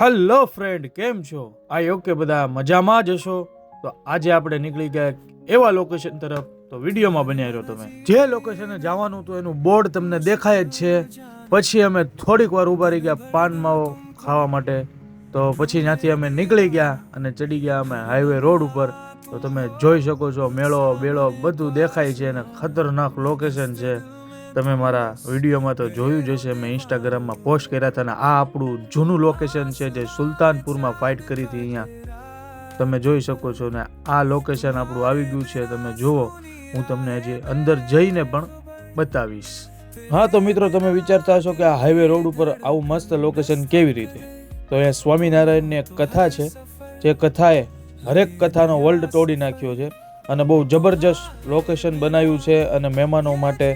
Hello friend, કેમ છો? I hope કે બધા મજામાં જ હશો. તો આજે આપણે નીકળી ગયા એવા લોકેશન તરફ, તો વિડીયોમાં બન્યા રહ્યો તમે. જે લોકેશને જવાનું હતું એનું બોર્ડ તમને દેખાય જ છે. પછી અમે થોડીક વાર ઊભા રહી ગયા પાન માવો ખાવા માટે. તો પછી ત્યાંથી અમે નીકળી ગયા અને ચડી ગયા અમે હાઈવે રોડ ઉપર. તો તમે જોઈ શકો છો મેળો બેળો બધું દેખાય છે અને ખતરનાક લોકેશન છે. તમે મારા વિડીયોમાં તો જોયું જ હશે, મેં ઇન્સ્ટાગ્રામમાં પોસ્ટ કર્યા હતા. અને આ આપણું જૂનું લોકેશન છે જે સુલતાનપુરમાં ફાઇટ કરી હતી. અહીંયા તમે જોઈ શકો છો ને આ લોકેશન આપણું આવી ગયું છે. તમે જુઓ, હું તમને હજી અંદર જઈને પણ બતાવીશ. હા તો મિત્રો, તમે વિચારતા હશો કે આ હાઈવે રોડ ઉપર આવું મસ્ત લોકેશન કેવી રીતે? તો એ સ્વામિનારાયણની એક કથા છે, જે કથાએ હરેક કથાનો વર્લ્ડ તોડી નાખ્યો છે અને બહુ જબરજસ્ત લોકેશન બનાવ્યું છે અને મહેમાનો માટે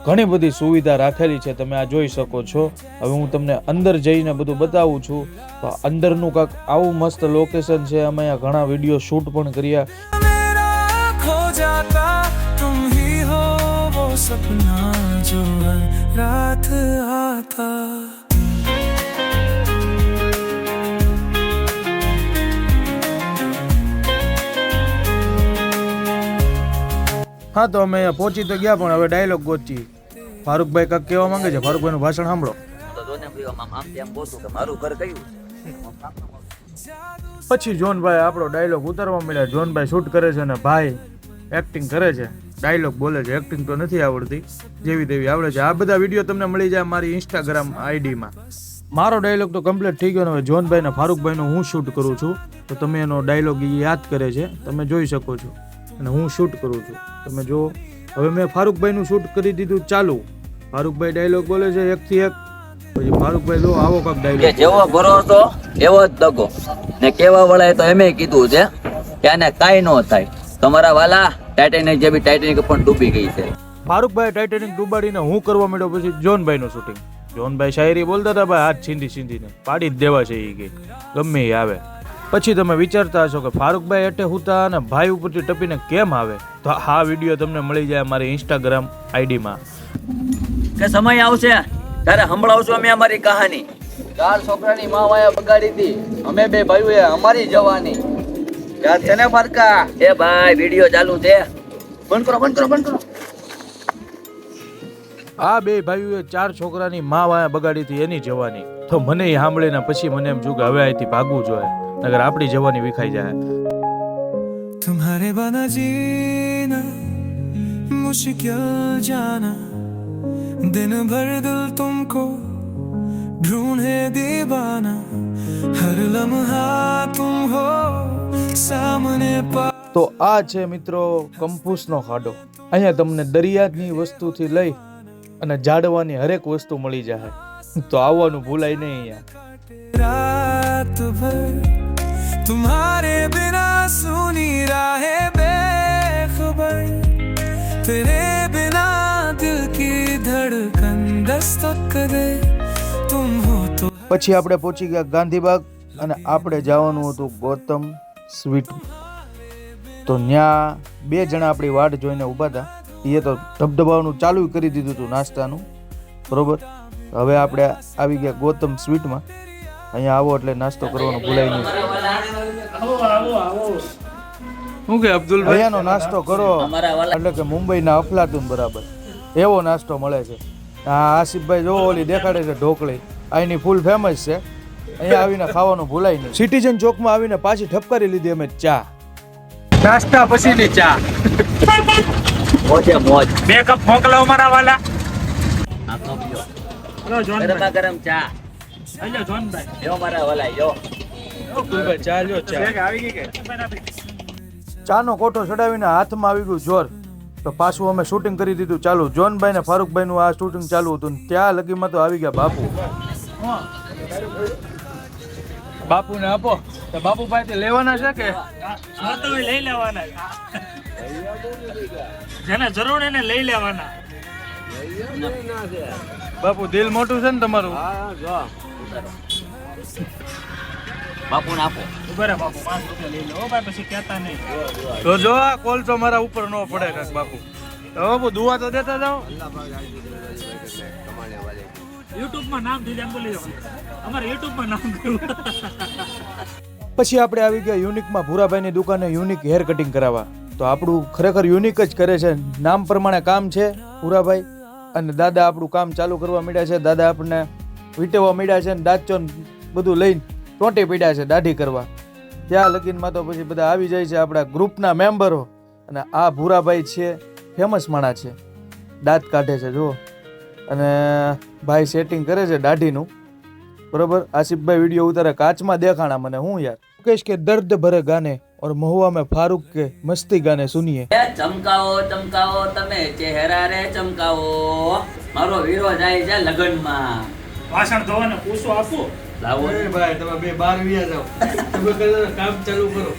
ઘણી બધી સુવિધા રાખેલી છે. તમે આ જોઈ શકો છો. હવે હું તમને અંદર જઈને બધું બતાવું છું. તો અંદરનું કાંક આવું મસ્ત લોકેશન છે. અમે અહીંયા ઘણા વિડીયો શૂટ પણ કર્યા. હા તો અમે પહોંચી તો ગયા, પણ હવે ડાયલોગ ગોચી. ફારૂકભાઈ કાંક કહેવા માંગે છે. ફારૂકભાઈનું ભાષણ સાંભળો. પછી જોનભાઈ આપણો ડાયલોગ ઉતારવા મળ્યા. જોનભાઈ શૂટ કરે છે અને ભાઈ એક્ટિંગ કરે છે, ડાયલોગ બોલે છે. એક્ટિંગ તો નથી આવડતી, જેવી તેવી આવડે છે. આ બધા વિડીયો તમને મળી જાય મારી ઇન્સ્ટાગ્રામ આઈડીમાં. મારો ડાયલોગ તો કમ્પ્લીટ થઈ ગયો. હવે જોનભાઈ ને ફારૂકભાઈનો હું શૂટ કરું છું. તો તમે એનો ડાયલોગ યાદ કરે છે, તમે જોઈ શકો છો. અને હું શૂટ કરું છું, તમે જો. હવે મેં ફારૂકભાઈનું શૂટ કરી દીધું ચાલુ. ફારૂકભાઈ ડાયલોગ બોલે છે એકથી એક. પછી ફારૂકભાઈ જો આવો કાંક ડાયલોગ. જેવો ભરોસો એવો જ દગો ને કેવા વળાએ તો એમે કીધું છે કે આને કાંઈ ન થાય. તમારા વાલા ટાઇટેનિક જેવી ટાઇટેનિક પણ ડૂબી ગઈ છે. ફારૂકભાઈ ટાઇટેનિક ડૂબાડીને હું કરવા માંડ્યો. પછી જોનભાઈનું શૂટિંગ. જોનભાઈ શાયરી બોલતા હતા, ભાઈ હાથ છીંદીને પાડી જ દેવા છે એ કે ગમે એ આવે. પછી તમે વિચારતા હશો કે ફારૂકભાઈ એટે હુતા અને ભાઈ ઉપરથી ટપીને કેમ આવે? તો આ વિડીયો તમને મળી જાય મારી ઇન્સ્ટાગ્રામ આઈડીમાં. કે સમય આવશે ત્યારે સંભળાવશું અમે અમારી કહાની. 4 છોકરાની માં વાયા બગાડી હતી, અમે 2 ભાઈઓએ અમારી જવાની. યાદ છે ને ફરકા? એ ભાઈ વિડીયો ચાલુ છે, બંધ કરો. આ 2 ભાઈઓએ 4 છોકરાની માં વાયા બગાડી હતી, એની જવાની. તો મને એ સાંભળીને પછી મને એમ થયું કે હવે અહીંથી ભાગવું જોઈએ, નગર આપણી જવાની વિખાઈ જાય. तुम्हारे बिना जीना मुश्किल जाना, दिन भर दिल तुमको ढूंढे दीवाना, हर लम्हा तुम हो सामने पा. તો આ છે મિત્રો કંપૂસનો ખાડો. અહીંયા તમને દરિયાની વસ્તુથી લઈ અને ઝાડવાની હરેક વસ્તુ મળી જાય. તો આવવાનું ભૂલાય નહીં અહીંયા. रात भर तुम्हारे बिना सुनी राहें बेखबर, तेरे बिना दिल की धड़कन दस्तक दे, तुम हो तो. પછી આપણે પહોંચી ગયા ગાંધીબાગ અને આપણે જવાનું હતું ગૌતમ સ્વીટ. તો ત્યાં 2 જણા આપણી વાટ જોઈને ઊભા હતા. એ તો ધબધબાવાનું ચાલુ કરી દીધું હતું નાસ્તાનું, બરોબર. હવે આપણે આવી ગયા ગૌતમ સ્વીટમાં. અહીંયા આવો એટલે નાસ્તો કરવાનો ભૂલાય નહીં. શું કે અબ્દુલભાઈ, અહીંયાનો નાસ્તો કરો એટલે કે મુંબઈના અફલાતુન બરાબર એવો નાસ્તો મળે છે. હા આસિફભાઈ જો ઓલી દેખાડે છે ઢોકળી, અહીંની ફૂલ ફેમસ છે. અહીંયા આવીને ખાવાનું ભૂલાય નહીં. સિટીઝન ચોકમાં આવીને પાછી ઠપકારી લીધી અમે ચા. નાસ્તા પછીની ચા. મોજે મોજ. 2 કપ મોકલાવો મારા વાલા. આ તો પીઓ. હેલો જોનભાઈ, ગરમ ચા. હેલો જોનભાઈ, યો મારા વાલા યો. ચા લ્યો. ચા આવી ગઈ કે? ચાનો કોઠો ચડાવીને હાથમાં આવી ગયું જોર. તો પાછું અમે શૂટિંગ કરી દીધું ચાલુ. જોનભાઈ ને ફારૂકભાઈ નું આ શૂટિંગ ચાલુ હતું. ત્યાં લગીમાં તો આવી ગયા બાપુ. બાપુ ને આપો. તો બાપુભાઈ થી લેવાના છે કે લઈ લેવાના, જેને જરૂર એને લઈ લેવાના. બાપુ દિલ મોટું છે ને તમારું. બાપુ ને આપો. ઉભા રહે બાપુ, 5 રૂપિયા લઈ લો ભાઈ, પછી કહેતા નહીં. તો જો આ કોલ તો મારા ઉપર ન પડે કાક બાપુ. તો બાપુ દુઆ તો દેતા જાઓ. યુટ્યુબમાં નામ દીધું એમ બોલી જાઓ. અમારે યુટ્યુબમાં નામ કર્યું. પછી આપણે આવી ગયા યુનિકમાં ભૂરાભાઈની દુકાને યુનિક હેર કટિંગ કરાવવા. તો આપણું ખરેખર યુનિક જ કરે છે, નામ પ્રમાણે કામ છે ભૂરાભાઈ. અને દાદા આપણું કામ ચાલુ કરવા માંડ્યા છે. દાદા આપણને વીંટવા માંડ્યા છે, દાંતચો બધું લઈને ટોટી પીડ્યા છે દાઢી કરવા. ત્યાં લગીનમાં તો પછી બધા આવી જાય છે આપણા ગ્રુપના મેમ્બરો. અને આ ભૂરાભાઈ છે ફેમસ માણસ છે, દાંત કાઢે છે જુઓ. અને ભાઈ સેટિંગ કરે છે દાઢીનું, બરોબર. આસિફભાઈ વિડીયો ઉતારે, કાચમાં દેખાણા મને. હું યાર મુકેશ કે દર્દ ભરે ગાને और महुआ में फारूक के मस्ती गाने सुनिए. ચમકાવો ચમકાવો તમે ચહેરા રે ચમકાવો, મારો વીરો જાય છે લગનમાં. વાસણ ધોવાને પૂછો આપો. લાવો ભાઈ તમે બે બાર વ્યા જાઓ, તમે કામ ચાલુ કરો.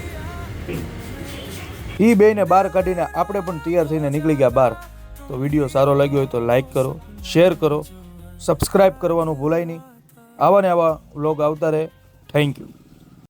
ઈ બેને બહાર કાઢીને આપણે પણ તૈયાર થઈને નીકળી ગયા બહાર. તો વિડીયો સારો લાગ્યો હોય તો લાઈક કરો, શેર કરો, સબસ્ક્રાઇબ કરવાનું ભૂલાય નહીં. આવા ને આવા વ્લોગ આવતા રહે. Thank you.